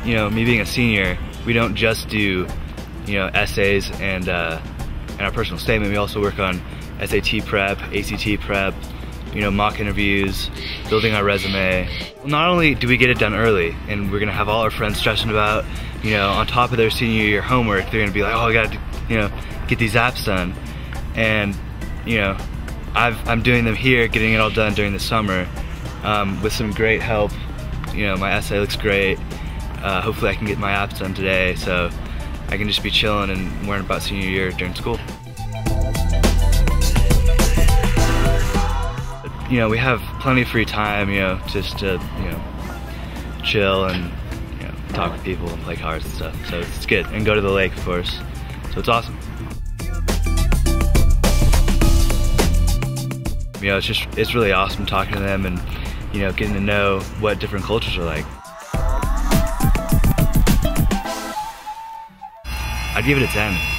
you know, me being a senior, we don't just do, you know, essays and our personal statement. We also work on SAT prep, ACT prep, you know, mock interviews, building our resume. Not only do we get it done early, and we're gonna have all our friends stressing about, you know, on top of their senior year homework, they're gonna be like, oh, I gotta, you know, get these apps done. And, you know, I'm doing them here, getting it all done during the summer with some great help. You know, my essay looks great. Hopefully I can get my apps done today, so I can just be chilling and worrying about senior year during school. You know, we have plenty of free time, you know, just to, you know, chill and, you know, talk with people and play cards and stuff. So it's good. And go to the lake, of course. So it's awesome. You know, it's really awesome talking to them and, you know, getting to know what different cultures are like. I'd give it a 10.